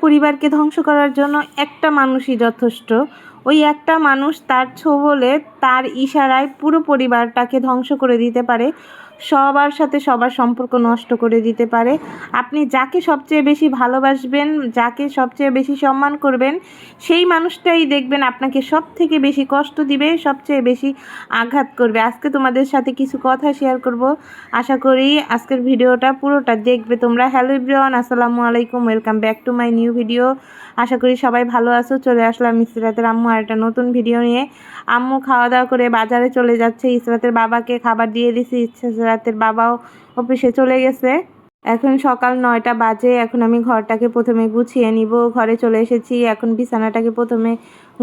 পরিবারকে ধ্বংস করার জন্য একটা মানুষই যথেষ্ট। ওই একটা মানুষ তার ছোবলে, তার ইশারায় পুরো পরিবারটাকে ধ্বংস করে দিতে পারে, সবার সাথে সবার সম্পর্ক নষ্ট করে দিতে পারে। আপনি যাকে সবচেয়ে বেশি ভালোবাসবেন, যাকে সবচেয়ে বেশি সম্মান করবেন, সেই মানুষটাই দেখবেন আপনাকে সব থেকে বেশি কষ্ট দিবে, সবচেয়ে বেশি আঘাত করবে। আজকে তোমাদের সাথে কিছু কথা শেয়ার করব, আশা করি আজকের ভিডিওটা পুরোটা দেখবে তোমরা। হ্যালো এভরিওয়ান, আসসালামু আলাইকুম, welcome back to my new video. আশা করি সবাই ভালো আছো। চলে আসলাম ইসরাতের আম্মু আর একটা নতুন ভিডিও নিয়ে। আম্মু খাওয়া দাওয়া করে বাজারে চলে যাচ্ছে। ইসরাতের বাবাকে খাবার দিয়ে দিছি, ইসরাতের বাবাও অফিসে চলে গেছে। এখন সকাল 9টা বাজে। এখন আমি ঘরটাকে প্রথমে গুছিয়ে নিব। ঘরে চলে এসেছি, এখন বিছানাটাকে প্রথমে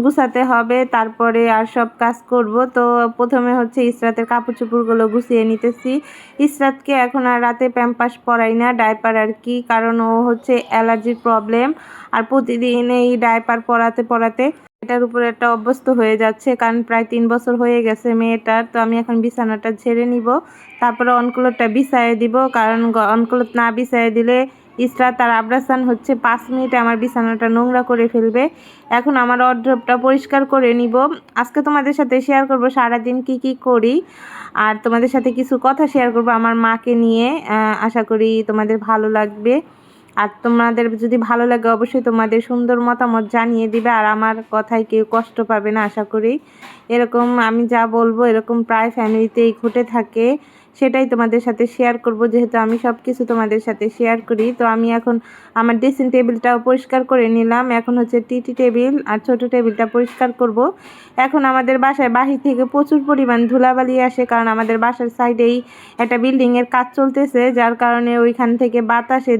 গুছাতে হবে, তারপরে আর সব কাজ করব। তো প্রথমে হচ্ছে ইসরাতের কাপড় চোপড়গুলো গুছিয়ে নিতেছি। ইসরাতকে এখন আর রাতে প্যাম্পাস পরাই না, ডাইপার আর কি, কারণ ও হচ্ছে অ্যালার্জির প্রবলেম। আর প্রতিদিন এই ডাইপার পরাতে পরাতে এটার উপরে একটা অভ্যস্ত হয়ে যাচ্ছে, কারণ প্রায় 3 বছর হয়ে গেছে মেয়েটার। তো আমি এখন বিছানাটা ঝেড়ে নিব, তারপরে অনক্লোথটা বিছায়ে দিব, কারণ অনক্লোথ না বিছায়ে দিলে ইসরাত আর আবরাসান হচ্ছে 5 মিনিটে আমার বিছানাটা নোংরা করে ফেলবে। এখন আমার ওয়ারড্রোবটা পরিষ্কার করে নিব। আজকে তোমাদের সাথে শেয়ার করব সারাদিন কি কি করি, আর তোমাদের সাথে কিছু কথা শেয়ার করব আমার মাকে নিয়ে। আশা করি তোমাদের ভালো লাগবে। আর তোমাদের যদি ভালো লাগে অবশ্যই তোমাদের সুন্দর মতামত জানিয়ে দিবে, আর আমার কথায় কেউ কষ্ট পাবে না আশা করি। এরকম আমি যা বলবো এরকম প্রায় ফ্যামিলিতেই ঘটে থাকে, সেটাই তোমাদের সাথে শেয়ার করব, যেহেতু আমি সব কিছু তোমাদের সাথে শেয়ার করি। তো আমি এখন আমার ড্রেসিং টেবিলটাও পরিষ্কার করে নিলাম। এখন হচ্ছে টিটি টেবিল আর ছোট টেবিলটা পরিষ্কার করব। এখন আমাদের বাসায় বাহির থেকে প্রচুর পরিমাণ ধুলাবালি আসে, কারণ আমাদের বাসার সাইডেই একটা বিল্ডিংয়ের কাজ চলতেছে, যার কারণে ওইখান থেকে বাতাসে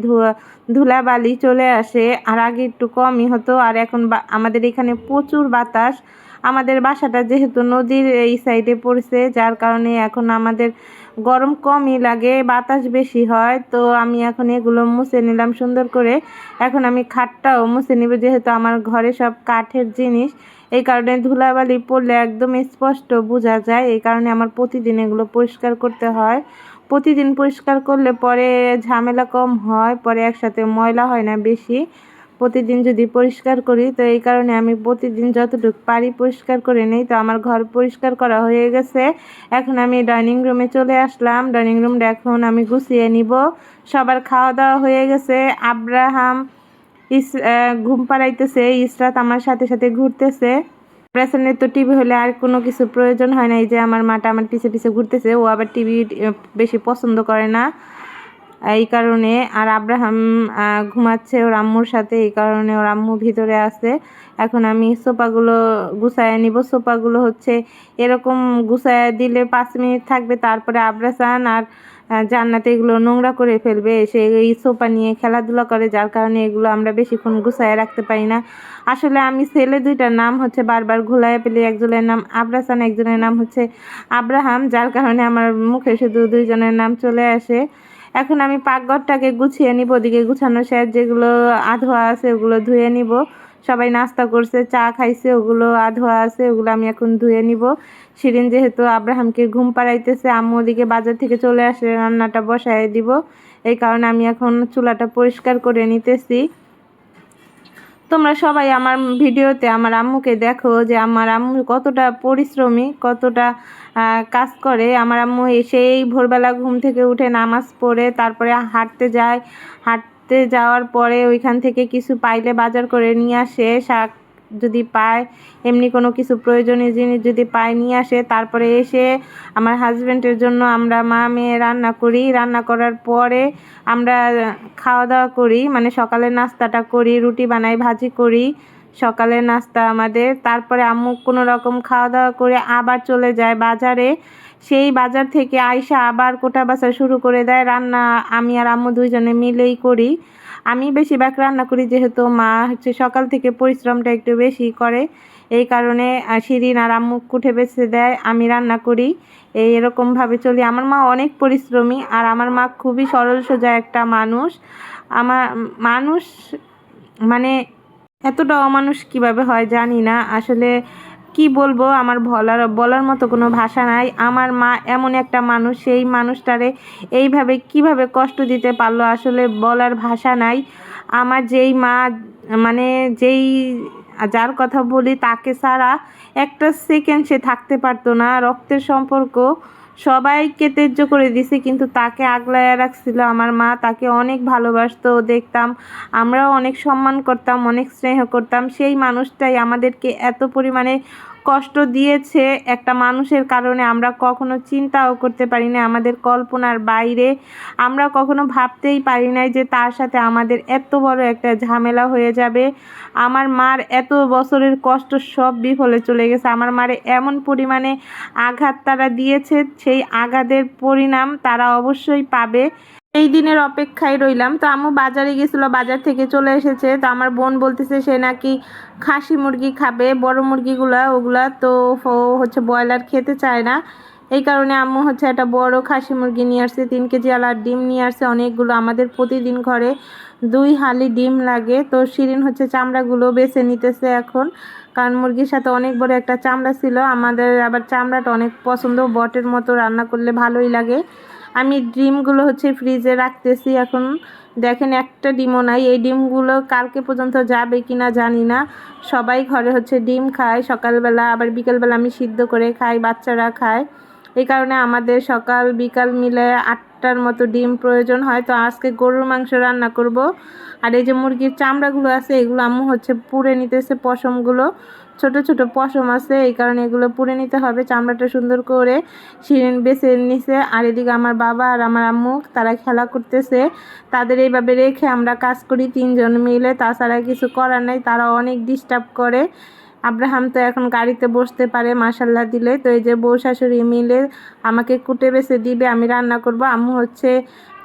ধুলাবালি চলে আসে। আর আগে একটু কমই হতো, আর এখন আমাদের এখানে প্রচুর বাতাস। আমাদের বাসাটা যেহেতু নদীর এই সাইডে পড়ছে, যার কারণে এখন আমাদের গরম কমই লাগে, বাতাস বেশি হয়। তো আমি এখন এগুলো মুছে নিলাম সুন্দর করে। এখন আমি খাটটাও মুছে নিব, যেহেতু আমার ঘরে সব কাঠের জিনিস, এই কারণে ধুলাবালি পড়লে একদম স্পষ্ট বোঝা যায়। এই কারণে আমার প্রতিদিন এগুলো পরিষ্কার করতে হয়। প্রতিদিন পরিষ্কার করলে পরে ঝামেলা কম হয়, পরে একসাথে ময়লা হয় না বেশি, প্রতিদিন যদি পরিষ্কার করি। তো এই কারণে আমি প্রতিদিন যতটুকু পারি পরিষ্কার করে নিই। তো আমার ঘর পরিষ্কার করা হয়ে গেছে। এখন আমি ডাইনিং রুমে চলে আসলাম। ডাইনিং রুমটা এখন আমি গুছিয়ে নিব। সবার খাওয়া দাওয়া হয়ে গেছে। আব্রাহাম ঘুম পাড়াইতেছে, ইসরাত আমার সাথে সাথে ঘুরতেছে। আব্রাসানের তো টিভি হলে আর কোনো কিছু প্রয়োজন হয় না। এই যে আমার মাটা আমার পিছে পিছে ঘুরতেছে, ও আবার টিভি বেশি পছন্দ করে না এই কারণে। আর আব্রাহাম ঘুমাচ্ছে ওর আম্মুর সাথে, এই কারণে ওর আম্মু ভিতরে আছে। এখন আমি সোফাগুলো গুছায় নিব। সোফাগুলো হচ্ছে এরকম গুছায় দিলে 5 মিনিট থাকবে, তারপরে আব্রাসান আর জান্নাতে এগুলো নোংরা করে ফেলবে, এসে এই সোফা নিয়ে খেলাধুলা করে, যার কারণে এগুলো আমরা বেশিক্ষণ গুছায় রাখতে পারি না। আসলে আমি ছেলে দুইটার নাম হচ্ছে বারবার ঘোলায় ফেলি, একজনের নাম আব্রাসান, একজনের নাম হচ্ছে আব্রাহাম, যার কারণে আমার মুখে শুধু দুইজনের নাম চলে আসে। এখন আমি পাকঘরটাকে গুছিয়ে নিব, ওদিকে গুছানো শেষ, যেগুলো আধোয়া আছে ওগুলো ধুয়ে নিব। সবাই নাস্তা করছে, চা খাইছে, ওগুলো আধোয়া আছে, ওগুলো আমি এখন ধুয়ে নিব। শিরিন যেহেতু আব্রাহামকে ঘুম পাড়াইতেছে, আম্মু ওদিকে বাজার থেকে চলে আসলে রান্নাটা বসায় দিব, এই কারণে আমি এখন চুলাটা পরিষ্কার করে নিতেছি। তোমরা সবাই আমার ভিডিওতে আমার আম্মুকে দেখো যে আমার আম্মু কতটা পরিশ্রমী, কতটা কাজ করে। আমার আম্মু এসেই ভোরবেলা ঘুম থেকে উঠে নামাজ পড়ে তারপরে হাঁটতে যায়। হাঁটতে যাওয়ার পরে ওইখান থেকে কিছু পাইলে বাজার করে নিয়ে আসে, শাক যদি পায়, এমনি কোনো কিছু প্রয়োজনীয় জিনিস যদি পায় নিয়ে আসে। তারপরে এসে আমার হাজব্যান্ডের জন্য আমরা মা মেয়ে রান্না করি। রান্না করার পরে আমরা খাওয়া দাওয়া করি, মানে সকালের নাস্তাটা করি, রুটি বানাই, ভাজি করি সকালের নাস্তা আমাদের। তারপরে আম্মু কোনো রকম খাওয়া দাওয়া করে আবার চলে যায় বাজারে। সেই বাজার থেকে আইসা আবার কোটা বাছা শুরু করে দেয়। রান্না আমি আর আম্মু দুইজনে মিলেই করি। আমি বেশিরভাগ রান্না করি, যেহেতু মা হচ্ছে সকাল থেকে পরিশ্রমটা একটু বেশি করে, এই কারণে শিরিন আর আম্মু কুঠে বেছে দেয়, আমি রান্না করি। এরকমভাবে চলি। আমার মা অনেক পরিশ্রমী, আর আমার মা খুবই সরল সোজা একটা মানুষ। আমার মানুষ মানে এতটা অমানুষ কিভাবে হয় জানি না, আসলে কি বলবো, আমার বলার মতো কোনো ভাষা নাই। আমার মা এমন একটা মানুষ, সেই মানুষটারে এইভাবে কিভাবে কষ্ট দিতে পারলো আসলে বলার ভাষা নাই। আমার যেই মা মানে যেই যার কথা বলি তাকে ছাড়া একটা সেকেন্ড সে থাকতে পারতো না। রক্তের সম্পর্ক সবাইকে ত্যায্য করে দিছে, কিন্তু তাকে আগলাইয়া রাখছিল আমার মা। তাকে অনেক ভালোবাসতো, দেখতাম আমরাও অনেক সম্মান করতাম, অনেক স্নেহ করতাম। সেই মানুষটাই আমাদেরকে এত পরিমাণে কষ্ট দিয়েছে একটা মানুষের কারণে আমরা কখনো চিন্তাও করতে পারি না, আমাদের কল্পনার বাইরে। আমরা কখনো ভাবতেই পারি নাই যে তার সাথে আমাদের এত বড় একটা ঝামেলা হয়ে যাবে। আমার মার এত বছরের কষ্ট সব বিফলে চলে গেছে। আমার মারে এমন পরিমাণে আঘাত তারা দিয়েছে, সেই আঘাতের পরিণাম তারা অবশ্যই পাবে। এই দিনের অপেক্ষায় রইলাম। তো আম্মু বাজারে গেছিল, বাজার থেকে চলে এসেছে। তো আমার বোন বলতেছে সে নাকি খাসি মুরগি খাবে, বড় মুরগিগুলা ওগুলা তো হচ্ছে ব্রয়লার খেতে চায় না। এই কারণে আম্মু হচ্ছে একটা বড় খাসি মুরগি নিয়ে আসছে, 3 কেজি আলার ডিম নিয়ে আসছে অনেকগুলো। আমাদের প্রতিদিন ঘরে 2 হালি ডিম লাগে। তো শিরিন হচ্ছে চামড়াগুলো বেছে নিতেছে এখন, কারণ মুরগির সাথে অনেক বড় একটা চামড়া ছিল। আমাদের আবার চামড়াটা অনেক পছন্দ, বটের মতো রান্না করলে ভালোই লাগে। আমি ডিমগুলো হচ্ছে ফ্রিজে রাখতেছি এখন। দেখেন একটা ডিমও নাই। এই ডিমগুলো কালকে পর্যন্ত যাবে কিনা জানি না। সবাই ঘরে হচ্ছে ডিম খায় সকালবেলা, আবার বিকেলবেলা আমি সিদ্ধ করে খাই, বাচ্চারা খায়। এই কারণে আমাদের সকাল বিকাল মিলে 8টার মতো ডিম প্রয়োজন হয়। তো আজকে গরুর মাংস রান্না করব। আর এই যে মুরগির চামড়াগুলো আছে এগুলো আম্মু হচ্ছে পুড়ে নিতেছে, পশমগুলো ছোট ছোট পশম আছে, এই কারণে এগুলো পুড়ে নিতে হবে। চামড়াটা সুন্দর করে শিরিন বেছে নিছে। আর এদিকে আমার বাবা আর আমার আম্মু তারা খেলা করতেছে। তাদের এইভাবে রেখে আমরা কাজ করি 3 জন মিলে, তাছাড়া কিছু করার নাই। তারা অনেক ডিস্টার্ব করে। আব্রাহাম তো এখন গাড়িতে বসতে পারে মাশাল্লাহ দিলে। তো এই যে বউ শাশুড়ি মিলে আমাকে কুটে বেছে দিবে, আমি রান্না করব। আম্মু হচ্ছে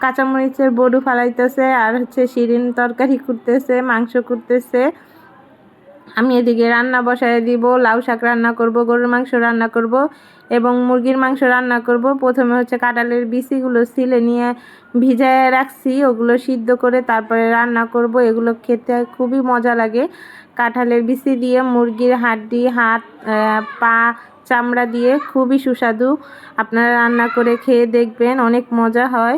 কাঁচামরিচের বড়ু ফালাইতেছে, আর হচ্ছে শিরিন তরকারি করতেছে, মাংস করতেছে। আমি এদিকে রান্না বসায় দিব, লাউ শাক রান্না করব, গরুর মাংস রান্না করব এবং মুরগির মাংস রান্না করব। প্রথমে হচ্ছে কাঁঠালের বিচিগুলো ছিলে নিয়ে ভিজায় রাখছি, ওগুলো সিদ্ধ করে তারপরে রান্না করব। এগুলো খেতে খুবই মজা লাগে। কাঁঠালের বিচি দিয়ে মুরগির হাড্ডি, হাত, পা, চামড়া দিয়ে খুবই সুস্বাদু। আপনারা রান্না করে খেয়ে দেখবেন, অনেক মজা হয়।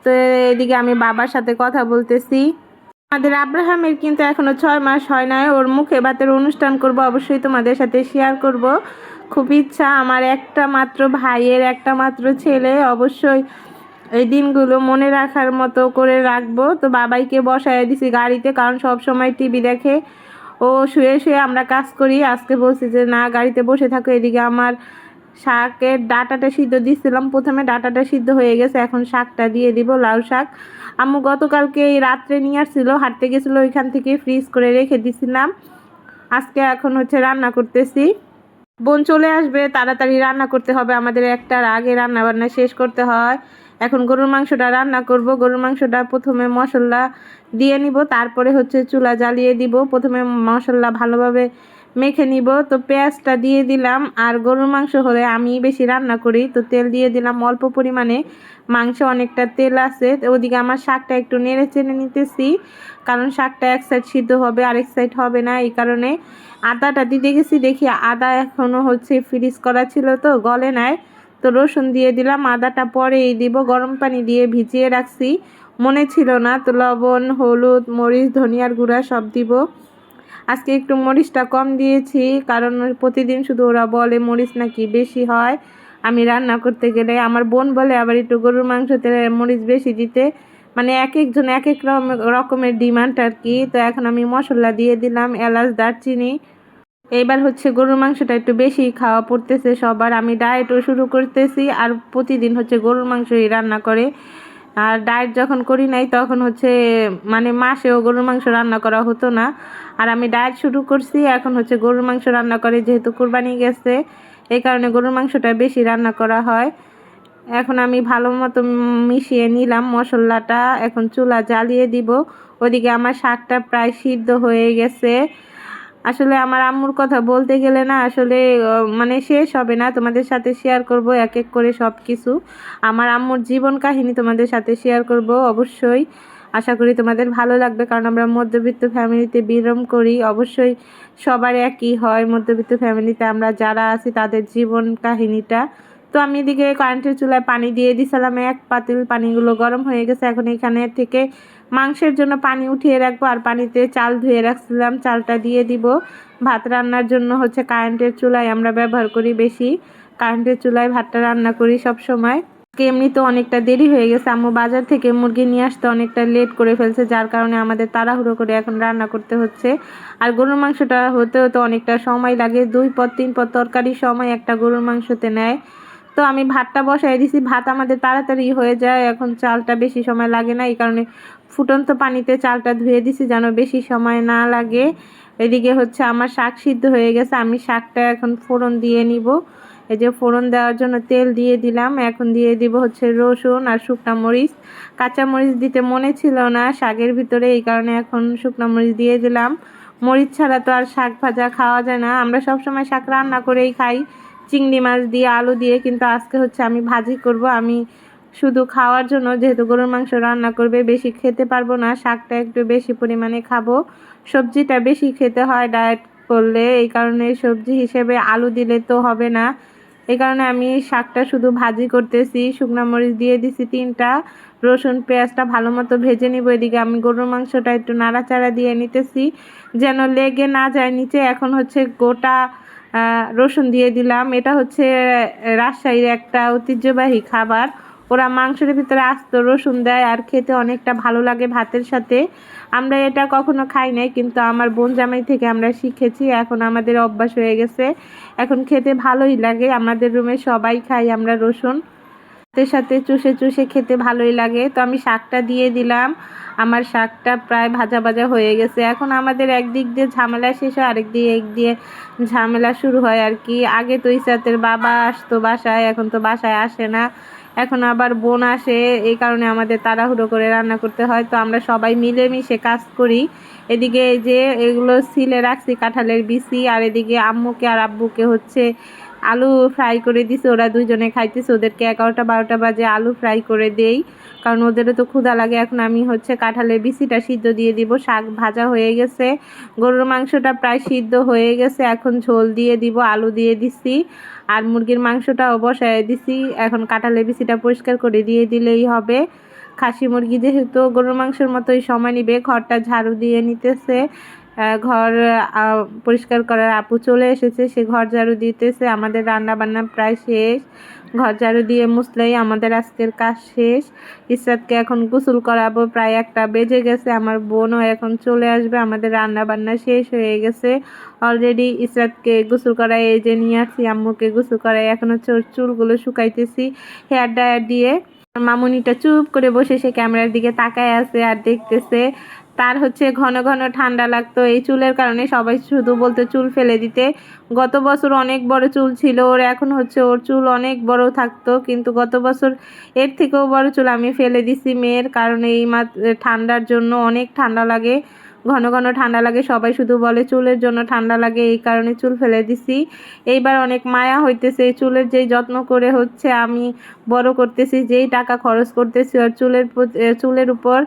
তো এদিকে আমি বাবার সাথে কথা বলতেছি। আমাদের আব্রাহামের কিন্তু এখনো 6 মাস হয় নাই। ওর মুখে ভাতের অনুষ্ঠান করব, অবশ্যই তোমাদের সাথে শেয়ার করব। খুব ইচ্ছা আমার একটা মাত্র ভাইয়ের একটা মাত্র ছেলে, অবশ্যই এই দিনগুলো মনে রাখার মতো করে রাখবো। তো বাবাইকে বসায় দিছি গাড়িতে, কারণ সব সময় টিভি দেখে। ও শুয়ে শুয়ে আমরা কাজ করি। আজকে বলছি যে না গাড়িতে বসে থাকো। এদিকে আমার শাকের ডাঁটাটা সিদ্ধ দিচ্ছিলাম, প্রথমে ডাঁটাটা সিদ্ধ হয়ে গেছে, এখন শাকটা দিয়ে দিব, লাউ শাক। আম্মু গতকালকে এই রাত্রে নিয়ে আসছিল, হাঁটতে গেছিলো, ওইখান থেকে ফ্রিজ করে রেখে দিছিলাম। আজকে এখন হচ্ছে রান্না করতেছি। বোন চলে আসবে, তাড়াতাড়ি রান্না করতে হবে, আমাদের 1টার আগে রান্না বান্না শেষ করতে হয়। এখন গরুর মাংসটা রান্না করব। গরুর মাংসটা প্রথমে মশলা দিয়ে নিব, তারপরে হচ্ছে চুলা জ্বালিয়ে দিব। প্রথমে মশলা ভালোভাবে মেখে নিব। তো পেঁয়াজটা দিয়ে দিলাম। আর গরুর মাংস হলে আমি বেশি রান্না করি, তো তেল দিয়ে দিলাম অল্প পরিমাণে। মাংস অনেকটা তেল আছে। ওদিকে আমার শাকটা একটু নেড়ে চেড়ে নিতেছি, কারণ শাকটা এক সাইড সিদ্ধ হবে, আরেক সাইড হবে না। এই কারণে আদাটা দিতে গেছি, দেখি আদা এখনও হচ্ছে ফ্রিজ করা ছিল তো গলে নাই। তো রসুন দিয়ে দিলাম, আদাটা পরেই দিব। গরম পানি দিয়ে ভিজিয়ে রাখছি, মনে ছিল না। তো লবণ, হলুদ, মরিচ, ধনিয়ার গুঁড়া সব দিব। আজকে একটু মরিচটা কম দিয়েছি, কারণ প্রতিদিন শুধু ওরা বলে মরিচ নাকি বেশি হয় আমি রান্না করতে গেলে। আমার বোন বলে আবার একটু গরুর মাংসতে মরিচ বেশি দিতে, মানে এক একজন এক এক রকমের ডিমান্ড আর কি। তো এখন আমি মশলা দিয়ে দিলাম, এলাচ, দারচিনি। এইবার হচ্ছে গরুর মাংসটা একটু বেশি খাওয়া পড়তেছে সবার। আমি ডায়েটও শুরু করতেছি, আর প্রতিদিন হচ্ছে গরুর মাংসই রান্না করে। আর ডায়েট যখন করি নাই তখন হচ্ছে মানে মাসেও গরুর মাংস রান্না করা হতো না। আর আমি ডায়েট শুরু করছি, এখন হচ্ছে গরুর মাংস রান্না করে, যেহেতু কুরবানি গেছে এই কারণে গরুর মাংসটা বেশি রান্না করা হয়। এখন আমি ভালো মতো মিশিয়ে নিলাম মশলাটা, এখন চুলা জ্বালিয়ে দিব। ওদিকে আমার শাকটা প্রায় সিদ্ধ হয়ে গেছে। আসলে আমার আম্মুর কথা বলতে গেলে না আসলে মানে শেষ হবে না। তোমাদের সাথে শেয়ার করব এক এক করে সব কিছু। আমার আম্মুর জীবন কাহিনী তোমাদের সাথে শেয়ার করব অবশ্যই। আশা করি তোমাদের ভালো লাগবে, কারণ আমরা মধ্যবিত্ত ফ্যামিলিতে বিলং করি। অবশ্যই সবার একই হয়, মধ্যবিত্ত ফ্যামিলিতে আমরা যারা আছি তাদের জীবন কাহিনীটা। তো আমি এদিকে কারেন্টের চুলায় পানি দিয়ে দিয়েছিলাম 1 পাতিল, পানিগুলো গরম হয়ে গেছে। এখন এখানে থেকে মাংসের জন্য পানি উঠিয়ে রাখবো, আর পানিতে চাল ধুয়ে রাখছিলাম, চালটা দিয়ে দিব। ভাত রান্নার জন্য হচ্ছে কারেন্টের চুলায় আমরা ব্যবহার করি বেশি, কারেন্টের চুলায় ভাতটা রান্না করি সব সময়। এমনিতে অনেকটা দেরি হয়ে গেছে, আম্মু বাজার থেকে মুরগি নিয়ে আসতে অনেকটা লেট করে ফেলছে, যার কারণে আমাদের তাড়াহুড়ো করে এখন রান্না করতে হচ্ছে। আর গরুর মাংসটা হতে হতে অনেকটা সময় লাগে, 2 পদ 3 পদ তরকারি সময় একটা গরুর মাংসতে নেয়। তো আমি ভাতটা বসাই দিছি, ভাত আমাদের তাড়াতাড়ি হয়ে যায়, এখন চালটা বেশি সময় লাগে না, এই কারণে ফুটন্ত পানিতে চালটা ধুয়ে দিছি যেন বেশি সময় না লাগে। এদিকে হচ্ছে আমার শাক সিদ্ধ হয়ে গেছে, আমি শাকটা এখন ফোড়ন দিয়ে নিব। এই যে ফোড়ন দেওয়ার জন্য তেল দিয়ে দিলাম, এখন দিয়ে দিব হচ্ছে রসুন আর শুকনা মরিচ। কাঁচা মরিচ দিতে মনে ছিল না শাকের ভিতরে, এই কারণে এখন শুকনা মরিচ দিয়ে দিলাম। মরিচ ছাড়া তো আর শাক ভাজা খাওয়া যায় না, আমরা সবসময় শাক রান্না করেই খাই চিংড়ি মাছ দিয়ে আলু দিয়ে, কিন্তু আজকে হচ্ছে আমি ভাজি করব। আমি শুধু খাওয়ার জন্য, যেহেতু গরুর মাংস রান্না করবে, বেশি খেতে পারবো না, শাকটা একটু বেশি পরিমাণে খাবো। সবজিটা বেশি খেতে হয় ডায়েট করলে, এই কারণে সবজি হিসেবে আলু দিলে তো হবে না, এই কারণে আমি শাকটা শুধু ভাজি করতেছি। শুকনা মরিচ দিয়ে দিছি 3টা, রসুন পেঁয়াজটা ভালো মতো ভেজে নিব। এদিকে আমি গরুর মাংসটা একটু নাড়াচাড়া দিয়ে নিতেছি যেন লেগে না যায় নিচে। এখন হচ্ছে গোটা রসুন দিয়ে দিলাম, এটা হচ্ছে রাজশাহীর একটা ঐতিহ্যবাহী খাবার, ওরা মাংসের ভিতরে আস্ত রসুন দেয় আর খেতে অনেকটা ভালো লাগে ভাতের সাথে। আমরা এটা কখনো খাই নাই, কিন্তু আমার বোন জামাই থেকে আমরা শিখেছি, এখন আমাদের অভ্যাস হয়ে গেছে, এখন খেতে ভালোই লাগে। আমাদের রুমে সবাই খাই আমরা রসুন, ভাতের সাথে চুষে চুষে খেতে ভালোই লাগে। তো আমি শাকটা দিয়ে দিলাম, আমার শাকটা প্রায় ভাজা ভাজা হয়ে গেছে। এখন আমাদের একদিক দিয়ে ঝামেলা শেষ হয়, আরেক দিয়ে ঝামেলা শুরু হয় আর কি। আগে তো ইসরাতের বাবা আসতো বাসায়, এখন তো বাসায় আসে না, এখন আবার বোন আসে, এই কারণে আমাদের তাড়াহুড়ো করে রান্না করতে হয়। তো আমরা সবাই মিলেমিশে কাজ করি। এদিকে এই যে এগুলো সিলে রাখছি কাঁঠালের বিচি, আর এদিকে আম্মুকে আর আব্বুকে হচ্ছে আলু ফ্রাই করে দিছে, ওরা দুইজনে খাইতেছে, ওদেরকে 11টা 12টা বাজে আলু ফ্রাই করে দেই, কারণ ওদেরও তো ক্ষুধা লাগে। এখন আমি হচ্ছে কাঁঠালের বিচিটা সিদ্ধ দিয়ে দিব। শাক ভাজা হয়ে গেছে, গরুর মাংসটা প্রায় সিদ্ধ হয়ে গেছে, এখন ঝোল দিয়ে দিব, আলু দিয়ে দিছি, আর মুরগির মাংসটাও বসায় দিছি। এখন কাঁঠালের বিচিটা পরিষ্কার করে দিয়ে দিলেই হবে। খাসি মুরগি যেহেতু গরুর মাংসের মতোই সময় নিবে। ঘরটা ঝাড়ু দিয়ে নিতেছে, ঘর পরিষ্কার করার আপু চলে এসেছে, সে ঘর ঝাড়ু দিতেছে। আমাদের রান্না বান্না প্রায় শেষ, ঘর ঝাড়ু দিয়ে মুছলেই আমাদের আজকের কাজ শেষ। ইসরাতকে এখন গোসল করাবো, প্রায় 1টা বেজে গেছে, আমার বোনও এখন চলে আসবে। আমাদের রান্না বান্না শেষ হয়ে গেছে অলরেডি। ইসরাতকে গোসল করাই এই যে নিয়ে আসছি, আম্মুকে গোসল করাই, এখন হচ্ছে ওর চুলগুলো শুকাইতেছি হেয়ার ড্রায়ার দিয়ে। মামুনিটা চুপ করে বসে সে ক্যামেরার দিকে তাকায় আছে আর দেখতেছে। তার হচ্ছে ঘন ঘন ঠান্ডা লাগতো, এই চুলের কারণে সবাই শুধু বলতো চুল ফেলে দিতে। গত বছর অনেক বড় চুল ছিল ওর, এখন হচ্ছে ওর চুল অনেক বড় থাকতো, কিন্তু গত বছর এর থেকেও বড় চুল আমি ফেলে দিছি মেয়ের কারণে। এই ঠান্ডার জন্য অনেক ঠান্ডা লাগে, ঘন ঘন ঠান্ডা লাগে, সবাই শুধু বলে চুলের জন্য ঠান্ডা লাগে, এই কারণে চুল ফেলে দিছি। এইবার অনেক মায়া হইতেছে, এই চুলের যেই যত্ন করে হচ্ছে আমি বড় করতেছি, যেই টাকা খরচ করতেছি আর চুলের উপর,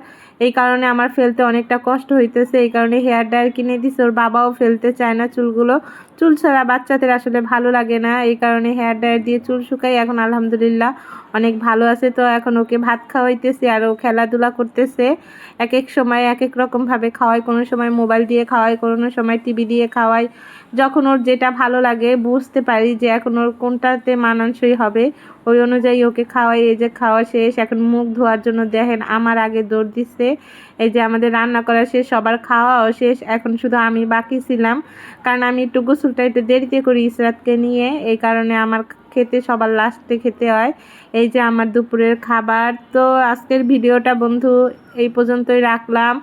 এই কারণে আমার ফেলতে অনেকটা কষ্ট হইতেছে। এই কারণে হেয়ার ড্রায়ার কিনে দিছে, ওর বাবাও ফেলতে চায় না চুলগুলো, চুল ছাড়া বাচ্চাদের আসলে ভালো লাগে না, এই কারণে হেয়ার ড্রায়ার দিয়ে চুল শুকাই। এখন আলহামদুলিল্লাহ অনেক ভালো আছে। তো এখন ওকে ভাত খাওয়াইতেছি আর ও খেলাধুলা করতেছে। এক এক সময় এক এক রকমভাবে খাওয়াই, কোনো সময় মোবাইল দিয়ে খাওয়াই, কোনো সময় টিভি দিয়ে খাওয়াই, যখন ওর যেটা ভালো লাগে বুঝতে পারি যে এখন ওর কোনটাতে মানানসই হবে, ওই অনুযায়ী ওকে খাওয়াই। এই যে খাওয়া শেষ, এখন মুখ ধোয়ার জন্য দেখেন আমার আগে দৌড় দিচ্ছে। এই যে আমাদের রান্না করা শেষ, সবার খাওয়াও শেষ, এখন শুধু আমি বাকি ছিলাম, কারণ আমি একটু গোসলটা একটু দেরিতে করি ইসরাতকে নিয়ে, এই কারণে আমার খেতে সবার লাস্টে খেতে হয়। এই যে আমার দুপুরের খাবার। তো আজকের ভিডিওটা বন্ধু এই পর্যন্তই রাখলাম,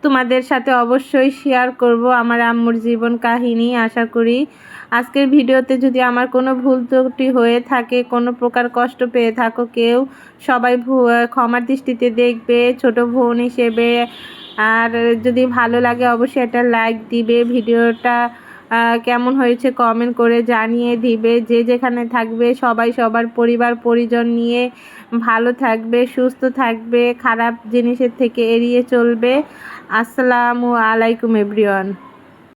তোমাদের সাথে অবশ্যই শেয়ার করব আমার আম্মুর জীবন কাহিনী। আশা করি আজকের ভিডিওতে যদি আমার কোনো ভুল ত্রুটি হয়ে থাকে, কোনো প্রকার কষ্ট পেয়ে থাকো কেউ, সবাই ক্ষমার দৃষ্টিতে দেখবে ছোট বোন হিসেবে। আর যদি ভালো লাগে অবশ্যই একটা লাইক দিবে, ভিডিওটা কেমন হয়েছে কমেন্ট করে জানিয়ে দিবে। যে যেখানে থাকবে সবাই সবার পরিবার পরিজন নিয়ে ভালো থাকবে, সুস্থ থাকবে, খারাপ জিনিসের থেকে এড়িয়ে চলবে। আসসালামু আলাইকুম এভরিওয়ান।